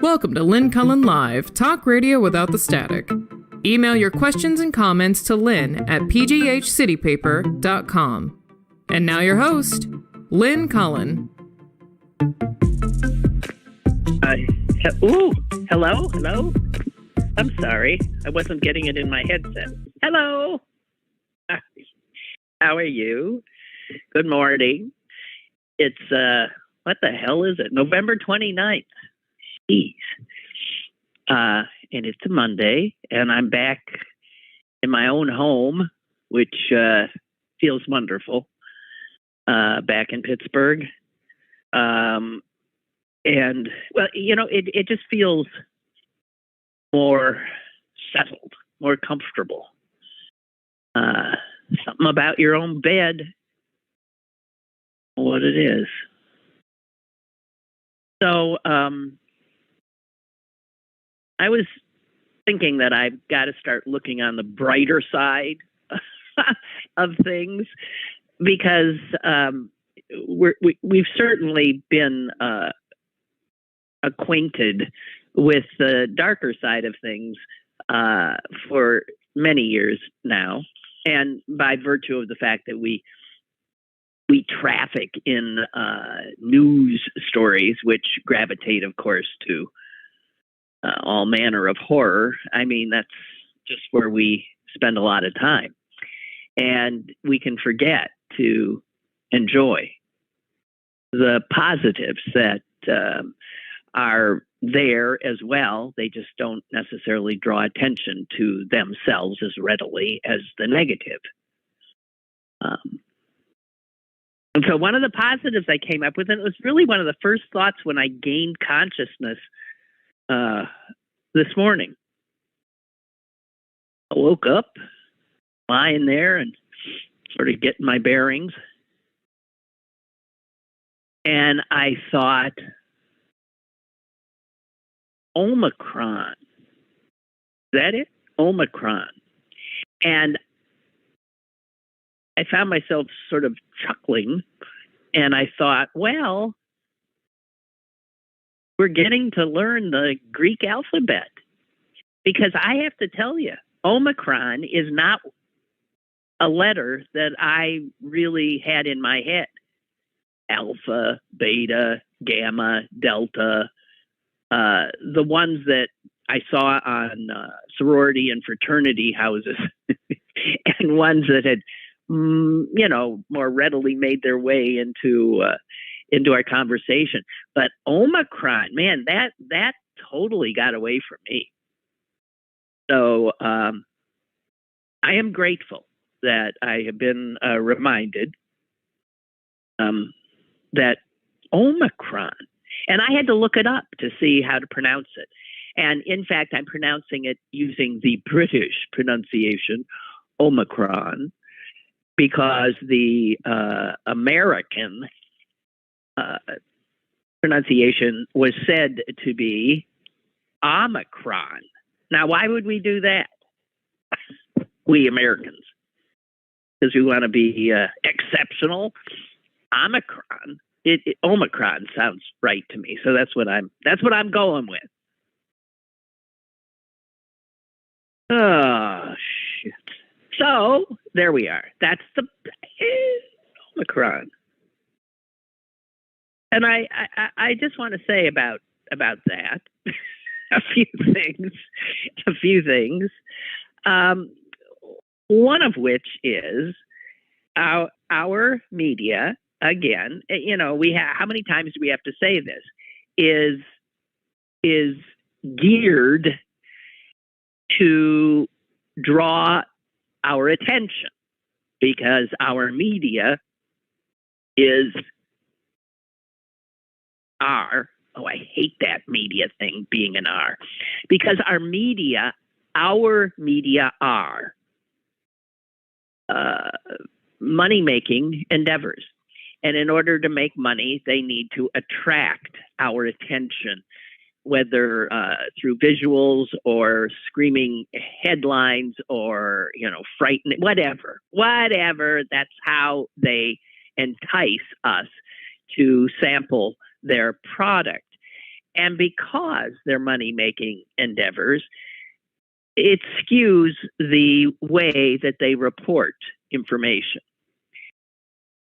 Welcome to Lynn Cullen Live, talk radio without the static. Email your questions and comments to Lynn at pghcitypaper.com. And now your host, Lynn Cullen. Hello? I'm sorry. I wasn't getting it in my headset. Hello. How are you? Good morning. It's, what the hell is it? November 29th. Jeez. And it's a Monday, and I'm back in my own home, which feels wonderful, back in Pittsburgh. And, well, you know, it just feels more settled, more comfortable. Something about your own bed, what it is. So, I was thinking that I've got to start looking on the brighter side of things, because we've certainly been acquainted with the darker side of things for many years now, and by virtue of the fact that we traffic in news stories, which gravitate, of course, to all manner of horror. I mean, that's just where we spend a lot of time. And we can forget to enjoy the positives that are there as well. They just don't necessarily draw attention to themselves as readily as the negative. And so one of the positives I came up with, and it was really one of the first thoughts when I gained consciousness this morning. I woke up, lying there and sort of getting my bearings. And I thought, Omicron. Is that it? Omicron. And I found myself sort of chuckling, and I thought, well, we're getting to learn the Greek alphabet, because I have to tell you, Omicron is not a letter that I really had in my head. Alpha, beta, gamma, delta, the ones that I saw on sorority and fraternity houses, and ones that had, more readily made their way into our conversation. But Omicron, man, that totally got away from me. So I am grateful that I have been reminded that Omicron, and I had to look it up to see how to pronounce it. And in fact, I'm pronouncing it using the British pronunciation, Omicron, because the American pronunciation was said to be Omicron. Now, why would we do that? We Americans, because we want to be exceptional. Omicron sounds right to me, so that's what I'm going with. Oh shit! So there we are. That's the Omicron. And I just want to say about that a few things. One of which is our media. Again, how many times do we have to say this? Is geared to draw our attention, because our media is I hate that media thing being an R, because our media are money-making endeavors. And in order to make money, they need to attract our attention, whether through visuals or screaming headlines or, frightening, whatever. That's how they entice us to sample their product. And because they're money-making endeavors, it skews the way that they report information.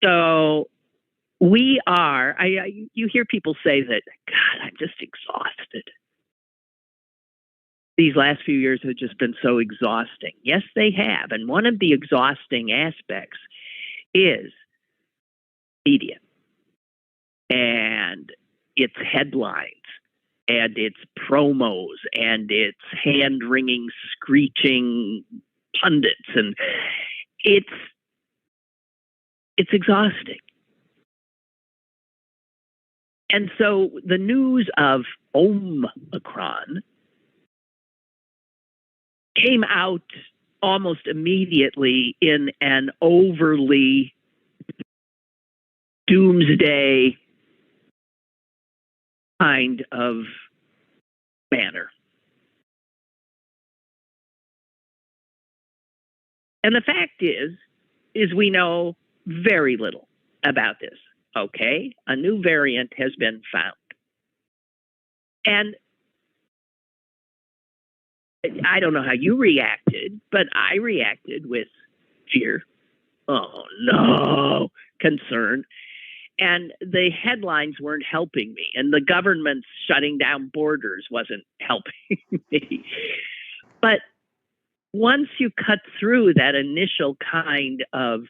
So we are, you hear people say that, God, I'm just exhausted. These last few years have just been so exhausting. Yes, they have. And one of the exhausting aspects is media and its headlines and its promos and its hand-wringing, screeching pundits. And it's exhausting. And so the news of Omicron came out almost immediately in an overly doomsday kind of manner. And the fact is we know very little about this. Okay, a new variant has been found. And I don't know how you reacted, but I reacted with fear. Oh no, concern. And the headlines weren't helping me, and the government shutting down borders wasn't helping me. But once you cut through that initial kind of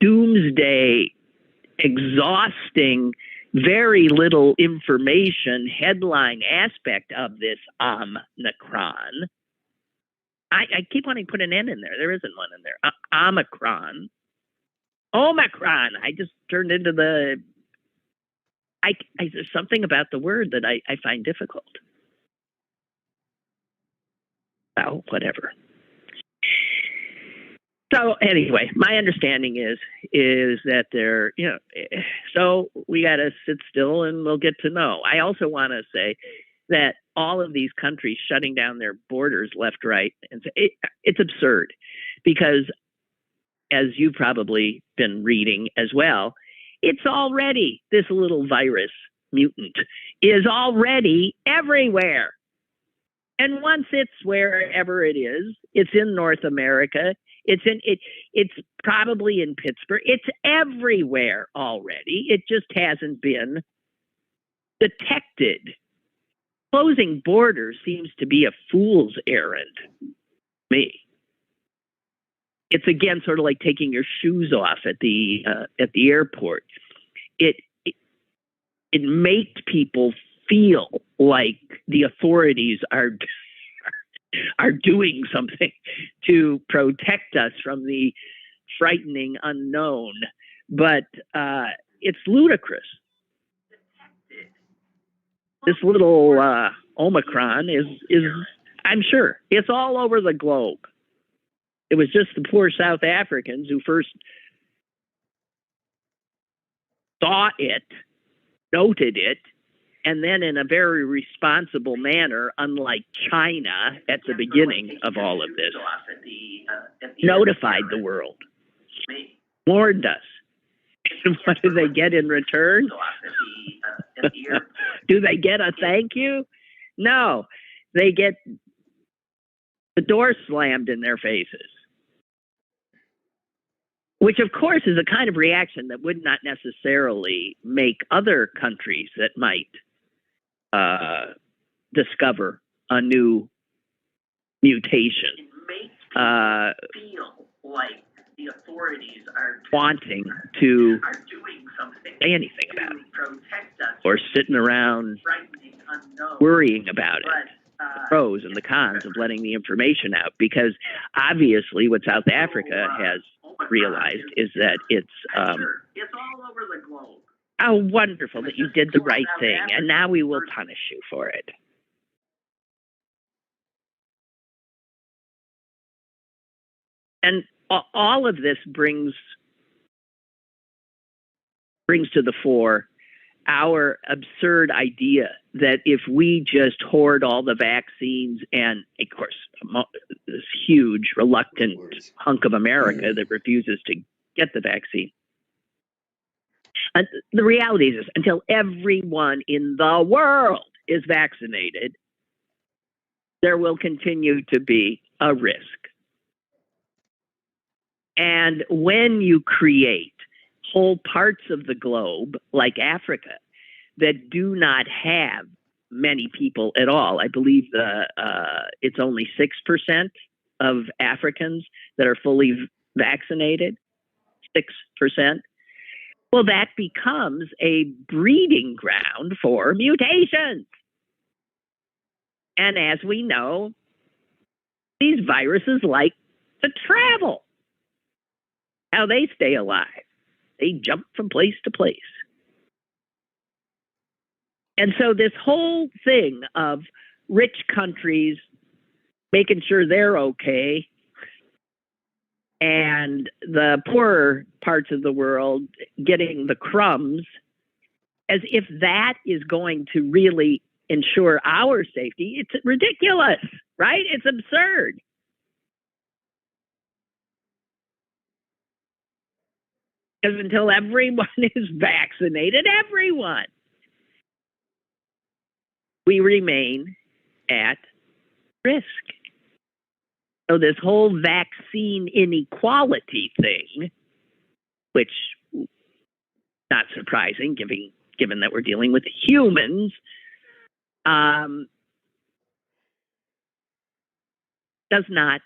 doomsday, exhausting, very little information headline aspect of this Omicron, I keep wanting to put an N in there. There isn't one in there. Omicron. I just turned into the. There's something about the word that I find difficult. Well, whatever. So anyway, my understanding is that they're, so we got to sit still and we'll get to know. I also want to say that all of these countries shutting down their borders left, right, and it's absurd because, as you've probably been reading as well, it's already, this little virus mutant is already everywhere. And once it's wherever it is, it's in North America. It's probably in Pittsburgh. It's everywhere already. It just hasn't been detected. Closing borders seems to be a fool's errand. Me. It's again sort of like taking your shoes off at the airport. It makes people feel like the authorities are doing something to protect us from the frightening unknown, but it's ludicrous. This little Omicron is I'm sure it's all over the globe. It was just the poor South Africans who first saw it, noted it, and then in a very responsible manner, unlike China at the beginning of all of this, notified the world, warned us. And what do they get in return? Do they get a thank you? No, they get the door slammed in their faces. Which, of course, is a kind of reaction that would not necessarily make other countries that might discover a new mutation feel like the authorities are wanting to say anything about it or sitting around worrying about it. The pros and the cons of letting the information out, because obviously what South Africa has realized is that it's all over the globe. Oh, wonderful that you did the right thing, and now we will punish you for it. And all of this brings to the fore our absurd idea that if we just hoard all the vaccines, and of course, this huge, reluctant hunk of America that refuses to get the vaccine, The reality is this, until everyone in the world is vaccinated, there will continue to be a risk. And when you create whole parts of the globe, like Africa, that do not have many people at all, I believe it's only 6% of Africans that are fully vaccinated, 6%. Well, that becomes a breeding ground for mutations. And as we know, these viruses like to travel. How they stay alive. They jump from place to place. And so this whole thing of rich countries making sure they're okay and the poorer parts of the world getting the crumbs, as if that is going to really ensure our safety, it's ridiculous, right? It's absurd. Because until everyone is vaccinated, we remain at risk. So this whole vaccine inequality thing, which not surprising given that we're dealing with humans, does not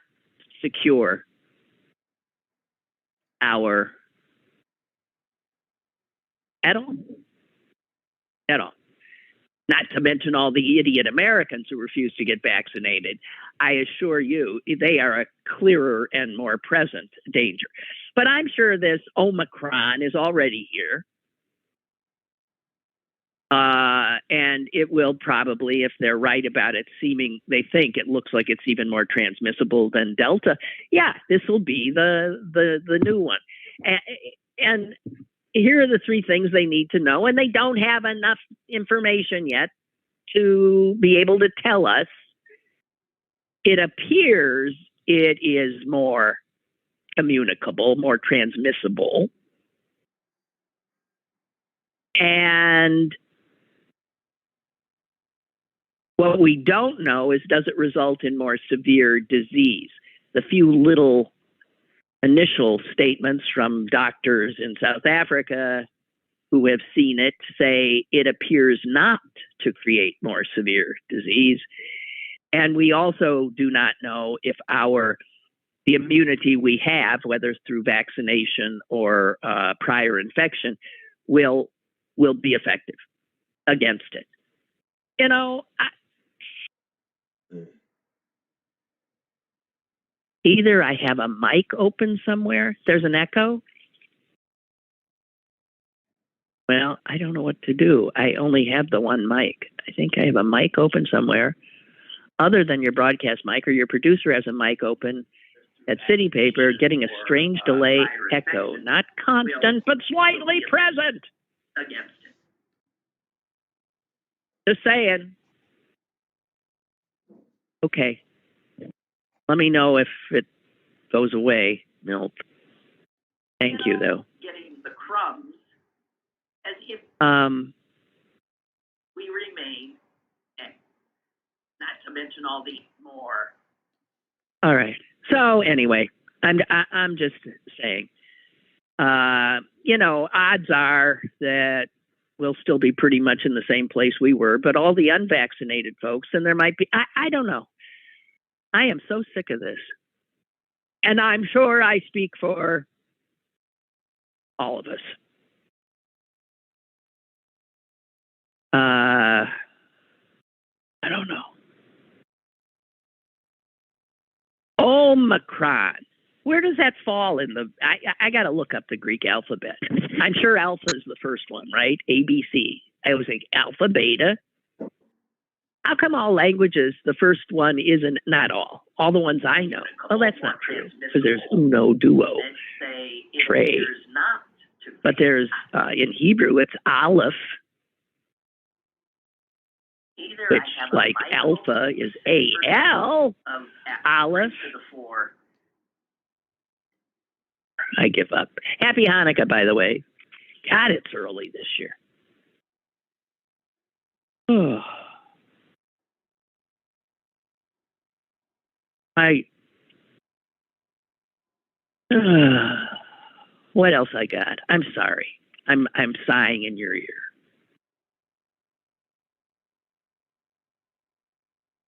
secure our at all. Not to mention all the idiot Americans who refuse to get vaccinated. I assure you, they are a clearer and more present danger. But I'm sure this Omicron is already here. And it will probably, if they're right about it, they think it looks like it's even more transmissible than Delta. Yeah, this will be the new one. And here are the three things they need to know, and they don't have enough information yet to be able to tell us. It appears it is more communicable, more transmissible. And what we don't know is, does it result in more severe disease? The few little initial statements from doctors in South Africa who have seen it say it appears not to create more severe disease. And we also do not know if the immunity we have, whether it's through vaccination or prior infection, will be effective against it. Either I have a mic open somewhere. There's an echo. Well, I don't know what to do. I only have the one mic. I think I have a mic open somewhere other than your broadcast mic, or your producer has a mic open at City Paper, getting a strange delay echo, not constant, but slightly present against it. Just saying. Okay. Let me know if it goes away. Nope. Thank you, though. Getting the crumbs as if we remain, not to mention all the more. All right. So anyway, I'm just saying, odds are that we'll still be pretty much in the same place we were, but all the unvaccinated folks, and there might be, I don't know. I am so sick of this. And I'm sure I speak for all of us. I don't know. Omicron. Where does that fall in the... I got to look up the Greek alphabet. I'm sure alpha is the first one, right? ABC. I always think alpha, beta. How come all languages, the first one isn't... Not all. All the ones I know. Well, that's not true. Because there's uno, duo, tre. But there's... in Hebrew, it's aleph. Which, like alpha, is A-L. Aleph. I give up. Happy Hanukkah, by the way. God, it's early this year. Oh. What else I got? I'm sorry. I'm sighing in your ear.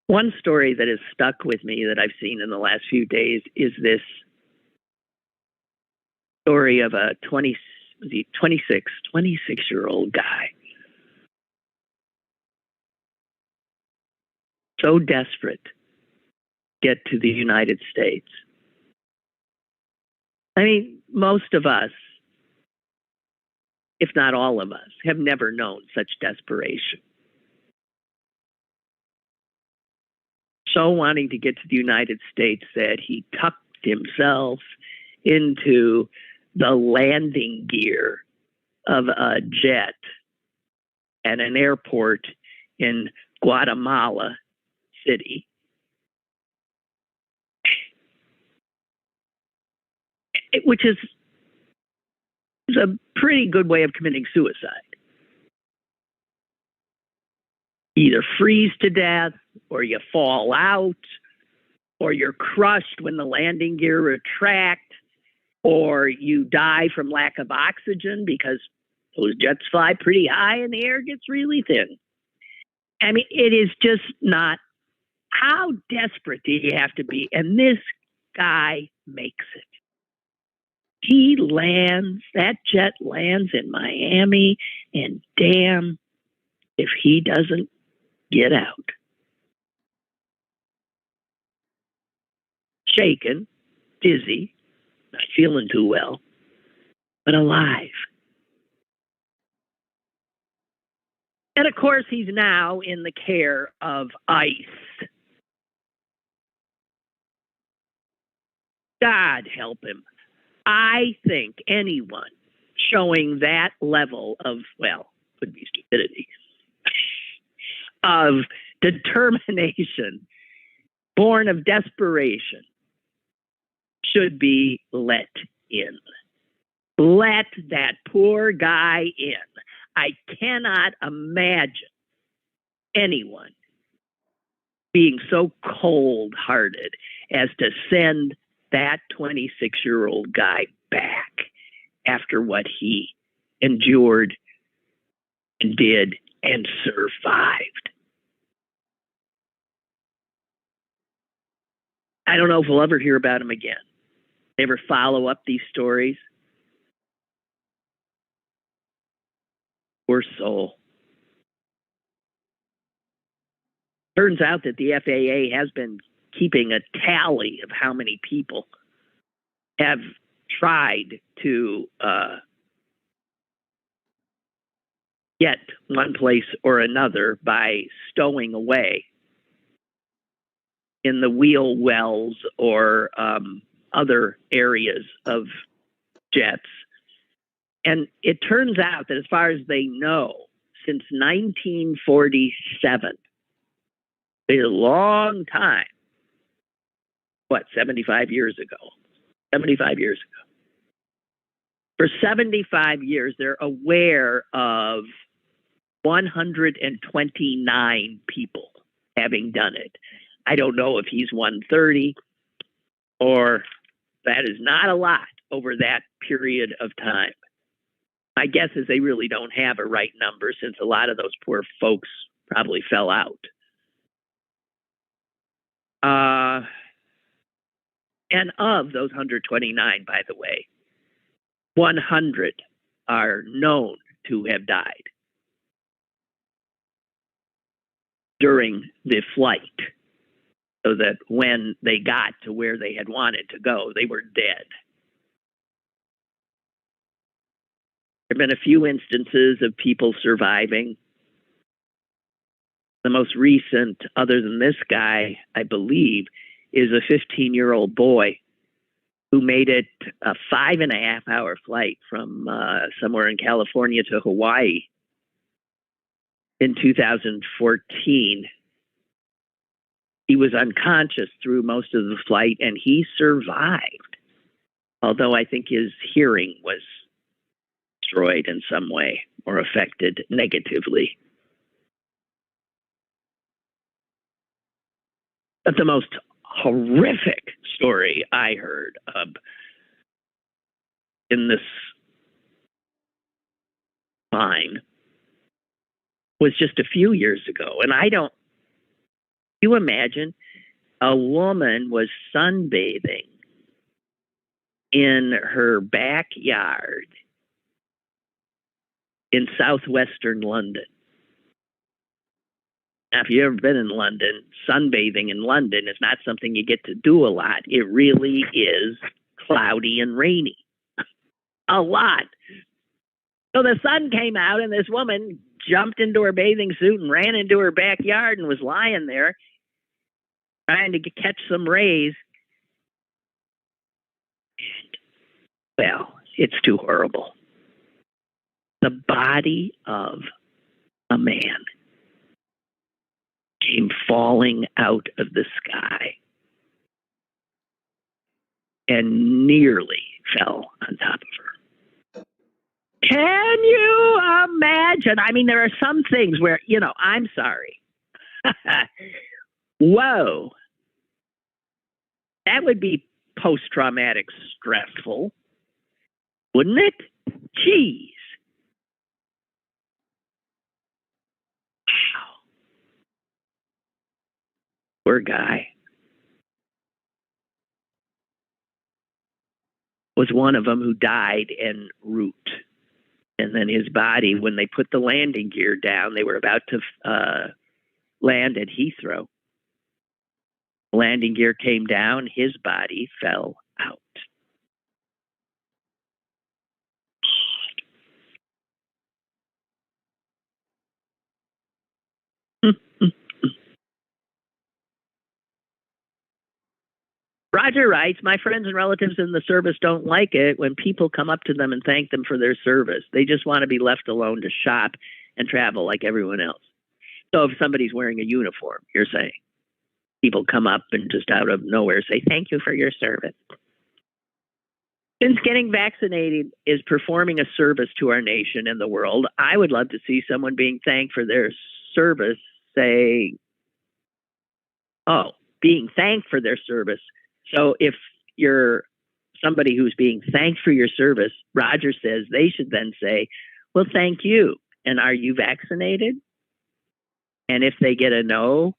One story that has stuck with me that I've seen in the last few days is this story of a 26-year-old guy. So desperate to get to the United States. I mean, most of us, if not all of us, have never known such desperation. So wanting to get to the United States that he tucked himself into the landing gear of a jet at an airport in Guatemala City. Which is a pretty good way of committing suicide. Either freeze to death, or you fall out, or you're crushed when the landing gear retract, or you die from lack of oxygen because those jets fly pretty high and the air gets really thin. I mean, it is just not. How desperate do you have to be? And this guy makes it. That jet lands in Miami, and damn if he doesn't get out. Shaken, dizzy, not feeling too well, but alive. And of course, he's now in the care of ICE. God help him. I think anyone showing that level of, well, could be stupidity, of determination, born of desperation, should be let in. Let that poor guy in. I cannot imagine anyone being so cold-hearted as to send that 26-year-old guy back after what he endured and did and survived. I don't know if we'll ever hear about him again. Ever follow up these stories? Poor soul. Turns out that the FAA has been keeping a tally of how many people have tried to get one place or another by stowing away in the wheel wells or other areas of jets. And it turns out that as far as they know, since 1947, a long time, 75 years ago? 75 years ago. For 75 years, they're aware of 129 people having done it. I don't know if he's 130 or that is not a lot over that period of time. My guess is they really don't have a right number since a lot of those poor folks probably fell out. And of those 129, by the way, 100 are known to have died during the flight, so that when they got to where they had wanted to go, they were dead. There have been a few instances of people surviving. The most recent, other than this guy, I believe, is a 15-year-old boy who made it a 5.5-hour flight from somewhere in California to Hawaii in 2014. He was unconscious through most of the flight, and he survived, although I think his hearing was destroyed in some way or affected negatively. But the most horrific story I heard of in this line was just a few years ago. And you imagine a woman was sunbathing in her backyard in southwestern London. Now, if you've ever been in London, sunbathing in London is not something you get to do a lot. It really is cloudy and rainy. A lot. So the sun came out and this woman jumped into her bathing suit and ran into her backyard and was lying there trying to catch some rays. Well, it's too horrible. The body of a man came falling out of the sky and nearly fell on top of her. Can you imagine? I mean, there are some things where, I'm sorry. Whoa. That would be post-traumatic stressful, wouldn't it? Jeez. Wow. Poor guy. Was one of them who died en route. And then his body, when they put the landing gear down, they were about to land at Heathrow. Landing gear came down, his body fell out. Roger writes, my friends and relatives in the service don't like it when people come up to them and thank them for their service. They just want to be left alone to shop and travel like everyone else. So if somebody's wearing a uniform, you're saying, people come up and just out of nowhere say, thank you for your service. Since getting vaccinated is performing a service to our nation and the world, I would love to see someone being thanked for their service say, being thanked for their service. So if you're somebody who's being thanked for your service, Roger says they should then say, well, thank you. And are you vaccinated? And if they get a no,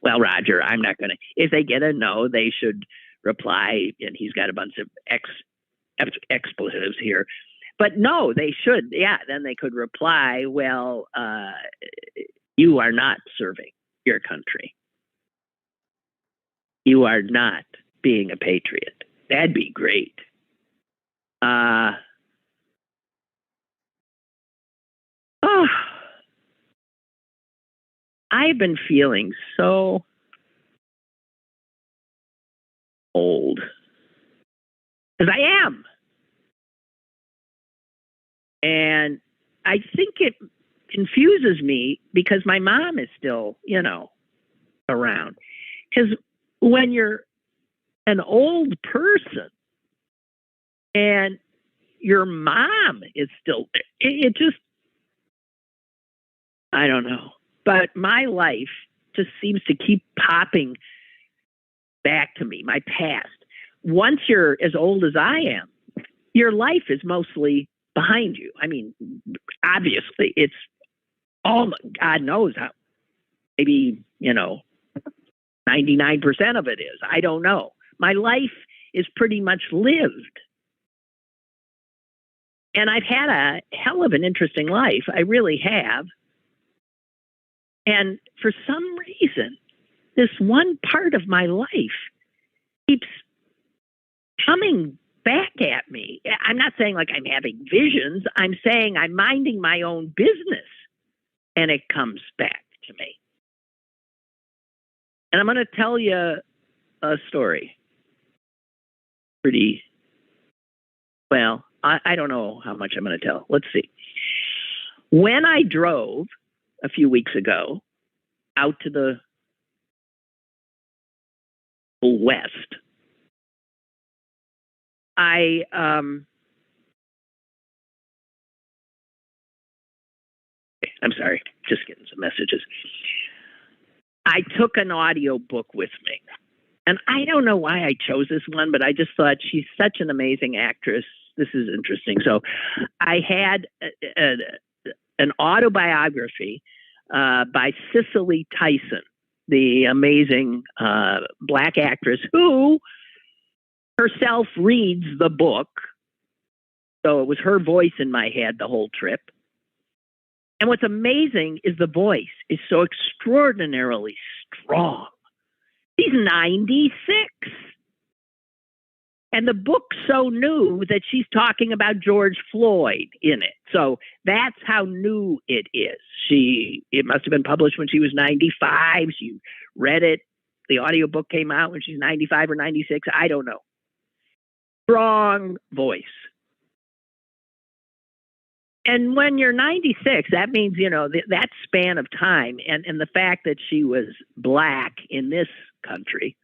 well, Roger, I'm not going to. If they get a no, they should reply, and he's got a bunch of expletives here. But no, they should. Yeah, then they could reply, well, you are not serving your country. You are not being a patriot. That'd be great. I've been feeling so old. Because I am. And I think it confuses me because my mom is still, around. Because when you're an old person and your mom is still there, it just, I don't know. But my life just seems to keep popping back to me, my past. Once you're as old as I am, your life is mostly behind you. I mean, obviously, it's all, God knows how, maybe, 99% of it is. I don't know. My life is pretty much lived. And I've had a hell of an interesting life. I really have. And for some reason, this one part of my life keeps coming back at me. I'm not saying like I'm having visions. I'm saying I'm minding my own business and it comes back to me. And I'm going to tell you a story. Pretty well, I don't know how much I'm going to tell. Let's see. When I drove a few weeks ago out to the west, I I'm sorry, just getting some messages. I took an audio book with me. And I don't know why I chose this one, but I just thought she's such an amazing actress. This is interesting. So I had an autobiography by Cicely Tyson, the amazing Black actress who herself reads the book. So it was her voice in my head the whole trip. And what's amazing is the voice is so extraordinarily strong. She's 96. And the book's so new that she's talking about George Floyd in it. So that's how new it is. It must have been published when she was 95. She read it. The audiobook came out when she's 95 or 96. I don't know. Strong voice. And when you're 96, that means, that span of time and the fact that she was Black in this country,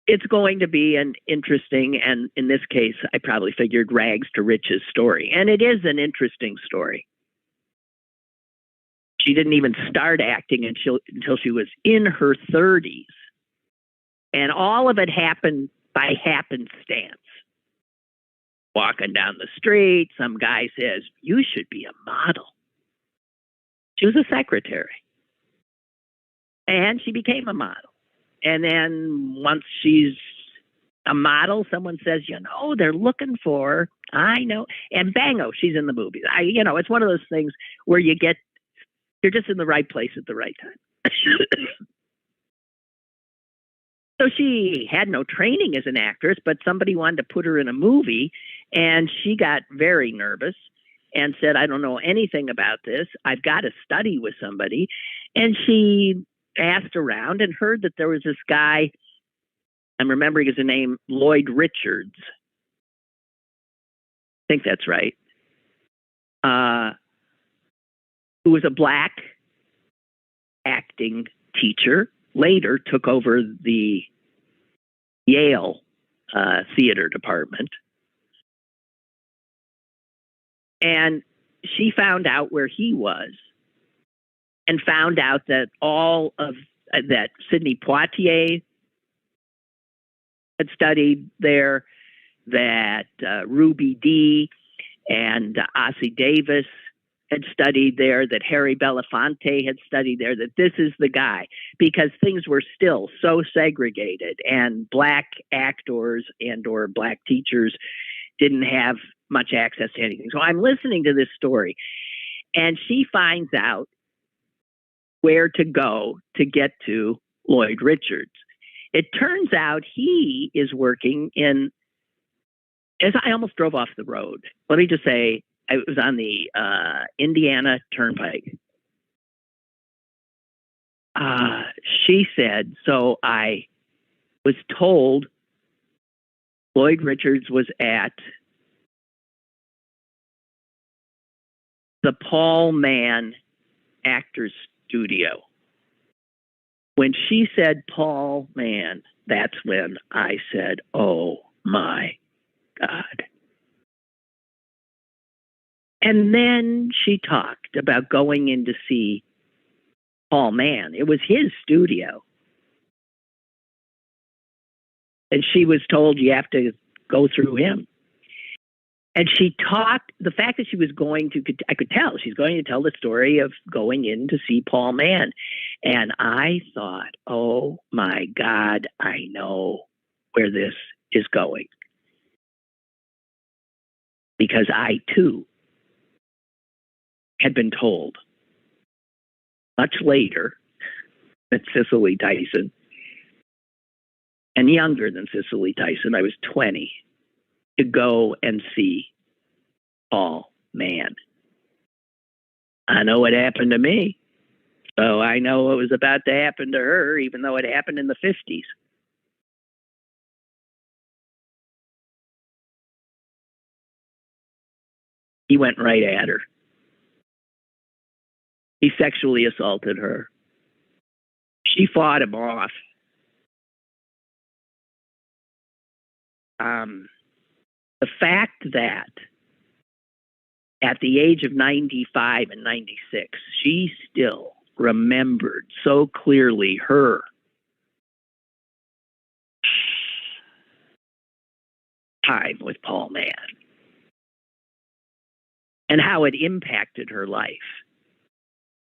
it's going to be an interesting, and in this case, I probably figured rags to riches story. And it is an interesting story. She didn't even start acting until she was in her 30s. And all of it happened by happenstance. Walking down the street, some guy says, "You should be a model." She was a secretary. And she became a model. And then once she's a model, someone says, they're looking for, I know. And bango, she's in the movies. It's one of those things where you're just in the right place at the right time. So she had no training as an actress, but somebody wanted to put her in a movie, and she got very nervous and said, "I don't know anything about this. I've got to study with somebody." And she asked around and heard that there was this guy, I'm remembering his name, Lloyd Richards. I think that's right. Who was a Black acting teacher, later took over the Yale theater department. And she found out where he was and found out that all of that Sidney Poitier had studied there, that Ruby Dee and Ossie Davis had studied there, that Harry Belafonte had studied there, that this is the guy, because things were still so segregated and Black actors and or Black teachers didn't have much access to anything. So I'm listening to this story, and she finds out where to go to get to Lloyd Richards. It turns out he is working in, as I almost drove off the road. Let me just say, I was on the Indiana Turnpike. She said, so I was told Lloyd Richards was at the Paul Mann Actors Studio. When she said Paul Mann, that's when I said, "Oh my God." And then she talked about going in to see Paul Mann. It was his studio. And she was told, you have to go through him. And she talked, the fact that she was going to, I could tell, she's going to tell the story of going in to see Paul Mann. And I thought, oh my God, I know where this is going. Because I too had been told much later than Cicely Tyson, and younger than Cicely Tyson, I was 20, to go and see Paul Mann. I know what happened to me, so I know what was about to happen to her, even though it happened in the 50s. He went right at her. He sexually assaulted her. She fought him off. The fact that at the age of 95 and 96, she still remembered so clearly her time with Paul Mann and how it impacted her life.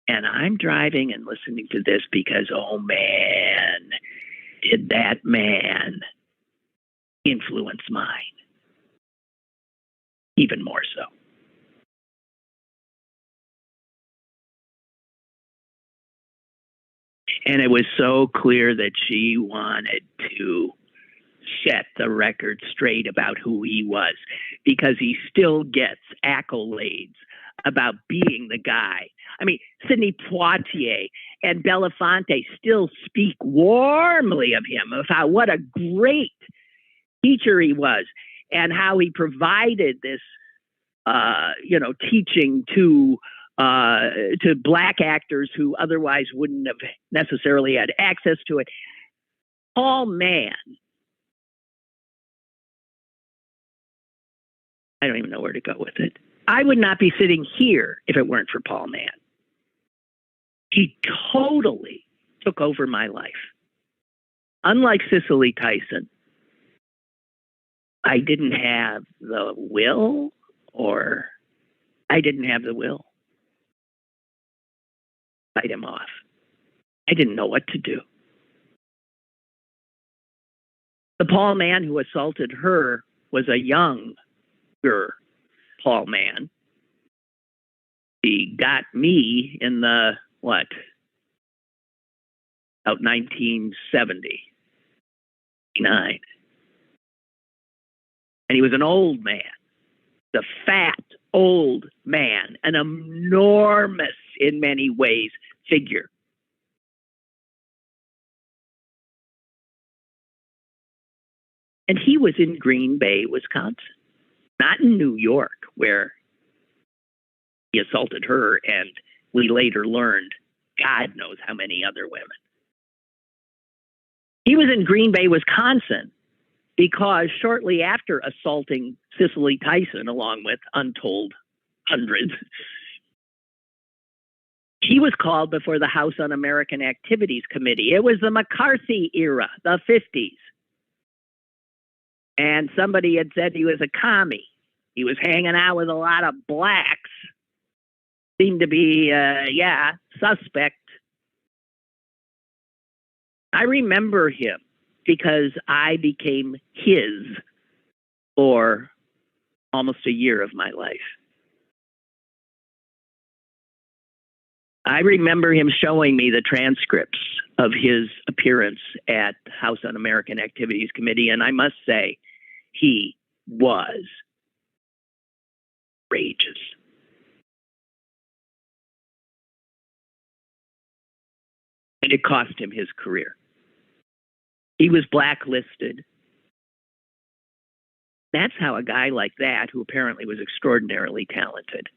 And I'm driving and listening to this because, oh man, did that man influence mine even more so. And it was so clear that she wanted to set the record straight about who he was, because he still gets accolades about being the guy. I mean, Sidney Poitier and Belafonte still speak warmly of him, of how what a great teacher he was, and how he provided this, teaching to black actors who otherwise wouldn't have necessarily had access to it. Paul Mann, I don't even know where to go with it. I would not be sitting here if it weren't for Paul Mann. He totally took over my life. Unlike Cicely Tyson, I didn't have the will, fight him off. I didn't know what to do. The Paul Mann who assaulted her was a younger Paul Mann. He got me in the, about 1979. And he was an old man, the fat old man, an enormous, in many ways, figure. And he was in Green Bay, Wisconsin, not in New York, where he assaulted her, and we later learned God knows how many other women. He was in Green Bay, Wisconsin, because shortly after assaulting Cicely Tyson, along with untold hundreds, he was called before the House Un-American Activities Committee. It was the McCarthy era, the 50s. And somebody had said he was a commie. He was hanging out with a lot of blacks. Seemed to be, suspect. I remember him because I became his for almost a year of my life. I remember him showing me the transcripts of his appearance at House Un-American Activities Committee, and I must say, he was courageous. And it cost him his career. He was blacklisted. That's how a guy like that, who apparently was extraordinarily talented,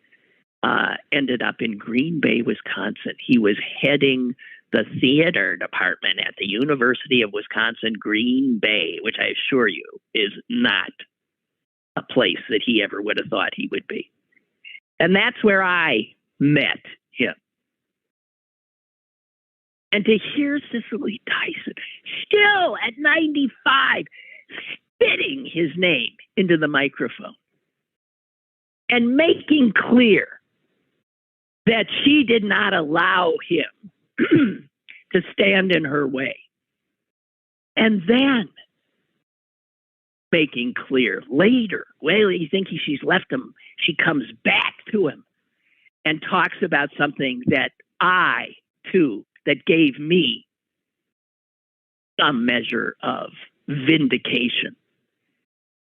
ended up in Green Bay, Wisconsin. He was heading the theater department at the University of Wisconsin, Green Bay, which I assure you is not a place that he ever would have thought he would be. And that's where I met him. And to hear Cicely Tyson, still at 95, spitting his name into the microphone and making clear that she did not allow him to stand in her way. And then making clear later, well, you think she's left him, she comes back to him and talks about something that that gave me some measure of vindication.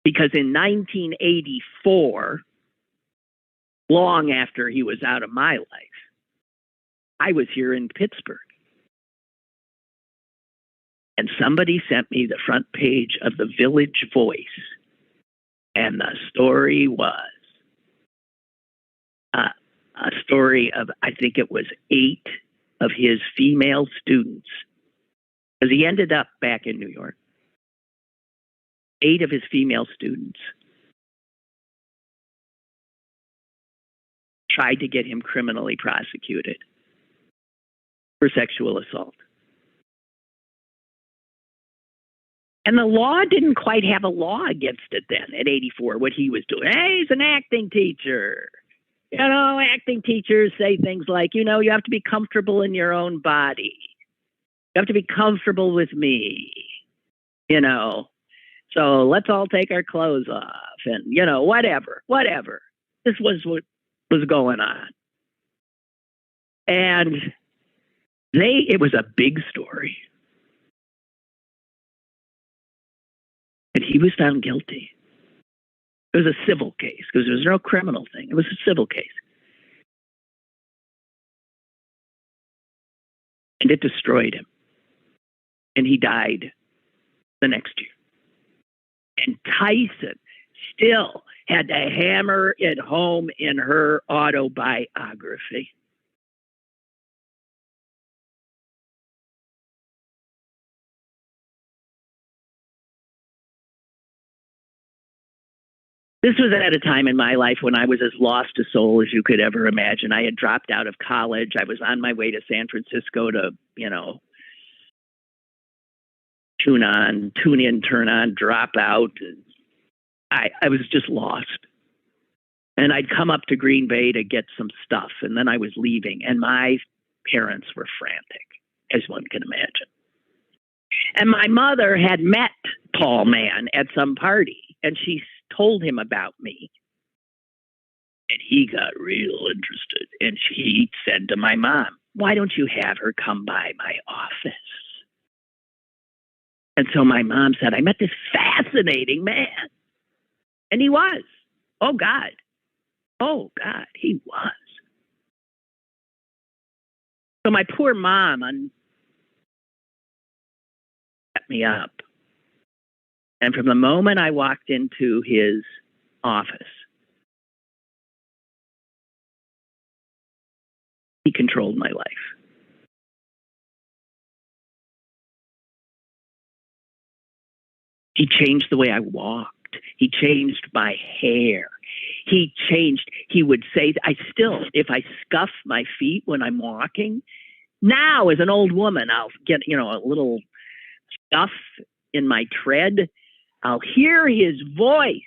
Because in 1984, long after he was out of my life, I was here in Pittsburgh. And somebody sent me the front page of the Village Voice. And the story was a story of, I think it was 8 of his female students. Because he ended up back in New York. 8 of his female students tried to get him criminally prosecuted for sexual assault. And the law didn't quite have a law against it then at 84, what he was doing. Hey, he's an acting teacher. You know, acting teachers say things like, you know, you have to be comfortable in your own body. You have to be comfortable with me, you know. So let's all take our clothes off and, you know, whatever. This was what was going on. And it was a big story. And he was found guilty. It was a civil case because there was no criminal thing. It was a civil case. And it destroyed him. And he died the next year. And Tyson still had to hammer it home in her autobiography. This was at a time in my life when I was as lost a soul as you could ever imagine. I had dropped out of college. I was on my way to San Francisco to, you know, tune in, turn on, drop out. I was just lost. And I'd come up to Green Bay to get some stuff, and then I was leaving, and my parents were frantic, as one can imagine. And my mother had met Paul Mann at some party, and she told him about me. And he got real interested. And he said to my mom, why don't you have her come by my office? And so my mom said, I met this fascinating man. And he was. Oh, God, he was. So my poor mom set me up. And from the moment I walked into his office, he controlled my life. He changed the way I walked. He changed my hair. He would say, if I scuff my feet when I'm walking, now as an old woman, I'll get, you know, a little stuff in my tread. I'll hear his voice.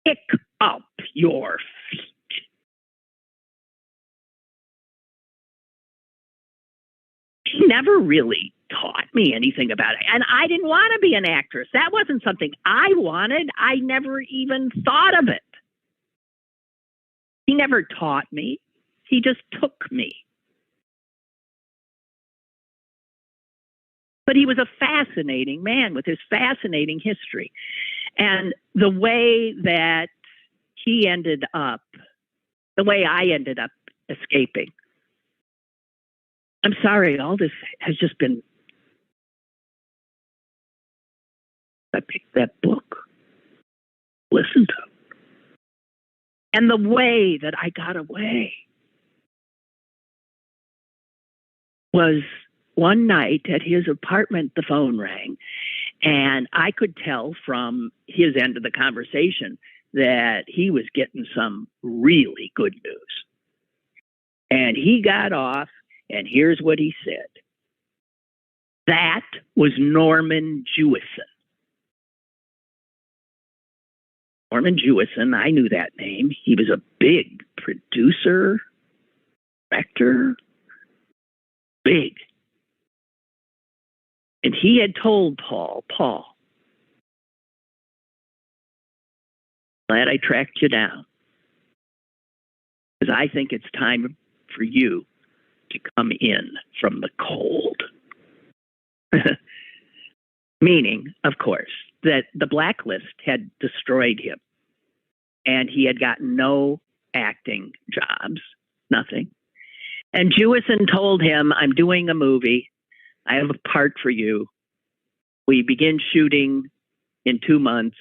Pick up your feet. He never really taught me anything about it. And I didn't want to be an actress. That wasn't something I wanted. I never even thought of it. He never taught me. He just took me. But he was a fascinating man with his fascinating history. And the way that he ended up, the way I ended up escaping. I'm sorry, all this has just been. I picked that book, listened to it. And the way that I got away was one night at his apartment, the phone rang, and I could tell from his end of the conversation that he was getting some really good news. And he got off, and here's what he said. That was Norman Jewison. Norman Jewison, I knew that name. He was a big producer, director, big. And he had told Paul, glad I tracked you down, because I think it's time for you to come in from the cold. Meaning, of course, that the blacklist had destroyed him and he had gotten no acting jobs, nothing. And Jewison told him, I'm doing a movie. I have a part for you. We begin shooting in 2 months.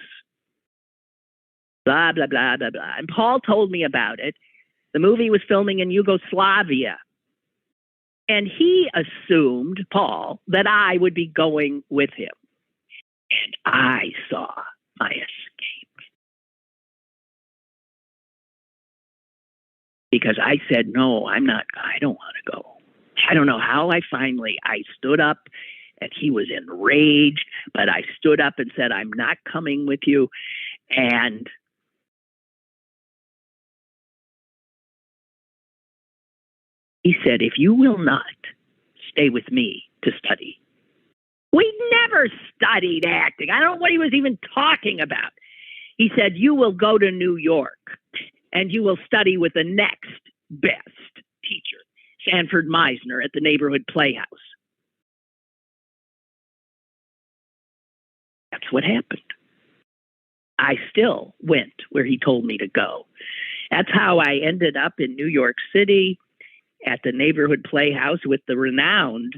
Blah, blah, blah, blah, blah. And Paul told me about it. The movie was filming in Yugoslavia. And he assumed, Paul, that I would be going with him. And I saw my escape. because I said, no, I don't want to go. I don't know how I stood up, and he was enraged, but I stood up and said, I'm not coming with you. And he said, if you will not stay with me to study. We never studied acting. I don't know what he was even talking about. He said, you will go to New York and you will study with the next best teacher, Sanford Meisner at the neighborhood playhouse. That's what happened. I still went where he told me to go. That's how I ended up in New York City at the neighborhood playhouse with the renowned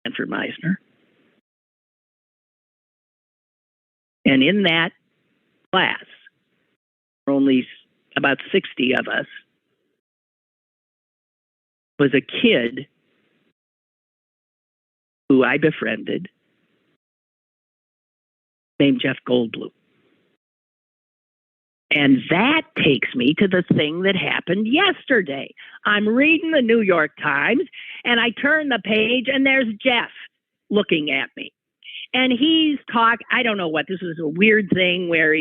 Sanford Meisner. And in that class, only about 60 of us, was a kid who I befriended named Jeff Goldblum. And that takes me to the thing that happened yesterday. I'm reading the New York Times, and I turn the page, and there's Jeff looking at me. And he's I don't know what, this was a weird thing where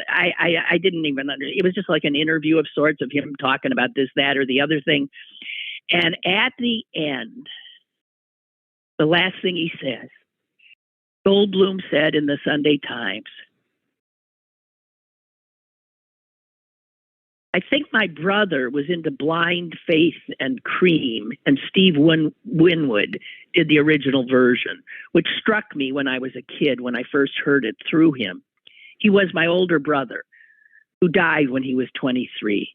I didn't even understand. It was just like an interview of sorts of him talking about this, that, or the other thing. And at the end, the last thing he says, Goldblum said in the Sunday Times, I think my brother was into Blind Faith and Cream, and Steve Winwood did the original version, which struck me when I was a kid when I first heard it through him. He was my older brother who died when he was 23.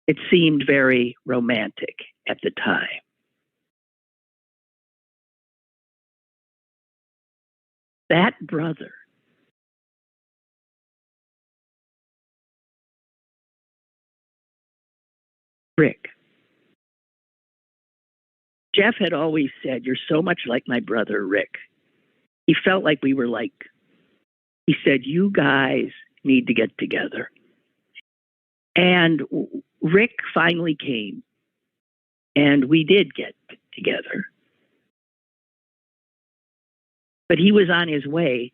It seemed very romantic at the time. That brother Rick. Jeff had always said, you're so much like my brother, Rick. He felt like we were like, he said, you guys need to get together. And Rick finally came, and we did get together. But he was on his way,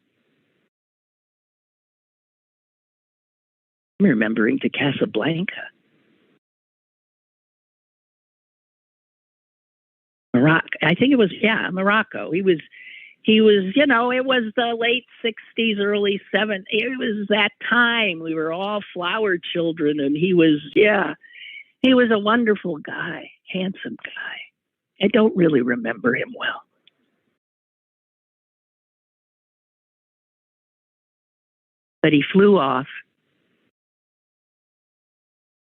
I'm remembering, to Casablanca. Morocco. I think it was, Morocco. He was, it was the late 60s, early 70s. It was that time. We were all flower children, and he was a wonderful guy, handsome guy. I don't really remember him well. But he flew off,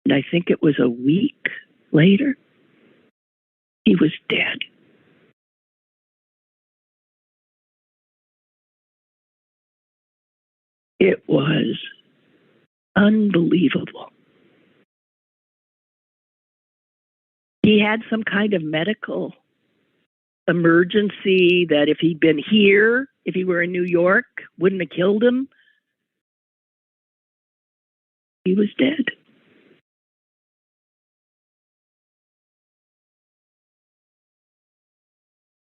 and I think it was a week later, he was dead. It was unbelievable. He had some kind of medical emergency that if he'd been here, if he were in New York, wouldn't have killed him. He was dead.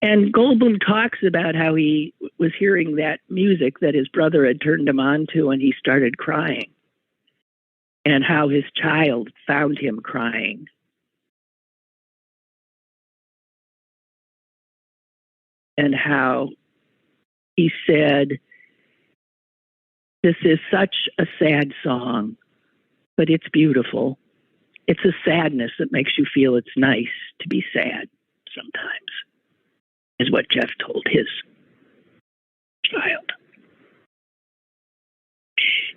And Goldblum talks about how he was hearing that music that his brother had turned him on to, and he started crying. And how his child found him crying. And how he said, this is such a sad song, but it's beautiful. It's a sadness that makes you feel it's nice to be sad sometimes, is what Jeff told his child.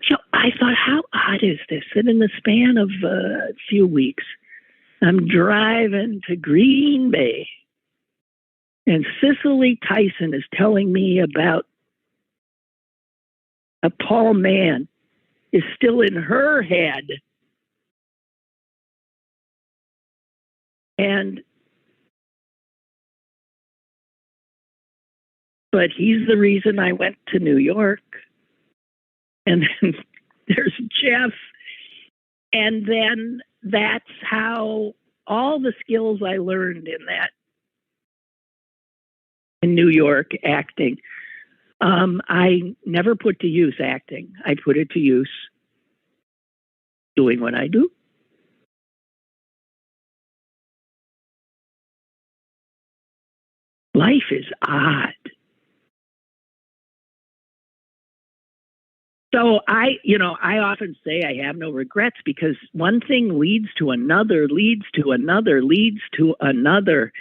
So I thought, how odd is this? That in the span of a few weeks, I'm driving to Green Bay, and Cicely Tyson is telling me about a Paul Mann is still in her head. But he's the reason I went to New York. And then there's Jeff And then that's how all the skills I learned in New York acting, I never put to use acting. I put it to use doing what I do. Life is odd. So I often say I have no regrets because one thing leads to another, leads to another, leads to another.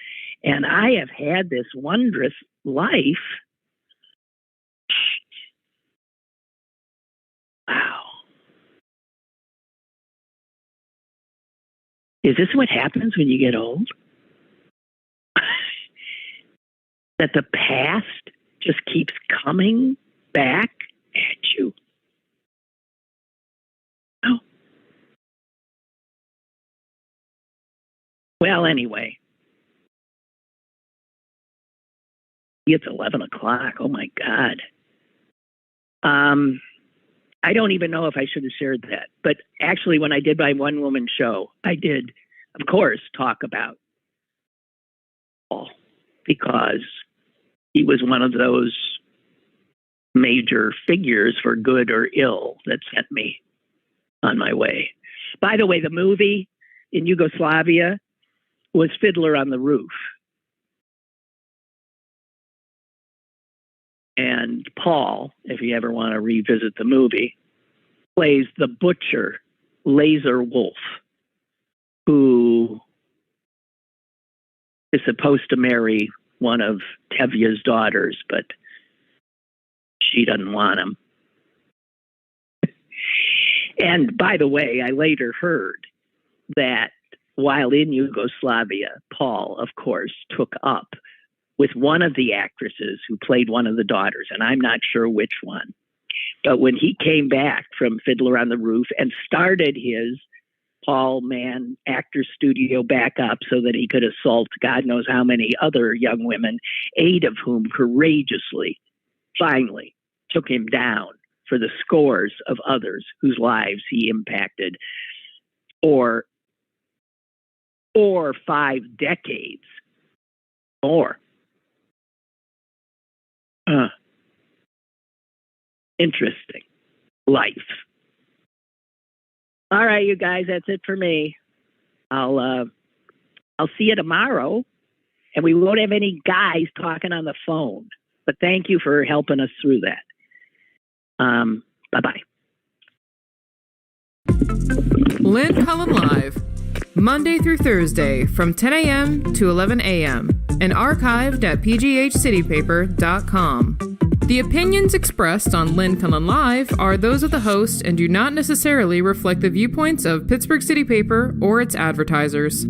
And I have had this wondrous life. Wow. Is this what happens when you get old? That the past just keeps coming back at you? Oh. Well, anyway. It's 11 o'clock. Oh, my God. I don't even know if I should have shared that. But actually, when I did my one-woman show, I did, of course, talk about Paul because he was one of those major figures for good or ill that sent me on my way. By the way, the movie in Yugoslavia was Fiddler on the Roof. And Paul, if you ever want to revisit the movie, plays the butcher, Laser Wolf, who is supposed to marry one of Tevye's daughters, but she doesn't want him. And by the way, I later heard that while in Yugoslavia, Paul, of course, took up with one of the actresses who played one of the daughters, and I'm not sure which one. But when he came back from Fiddler on the Roof and started his Paul Mann actor studio back up so that he could assault God knows how many other young women, 8 of whom courageously, finally took him down for the scores of others whose lives he impacted, or 5 decades more. Interesting life. All right, you guys, that's it for me. I'll see you tomorrow, and we won't have any guys talking on the phone. But thank you for helping us through that. Bye-bye. Lynn Cullen Live, Monday through Thursday from 10 a.m. to 11 a.m. and archived at pghcitypaper.com. The opinions expressed on Lynn Cullen Live are those of the host and do not necessarily reflect the viewpoints of Pittsburgh City Paper or its advertisers.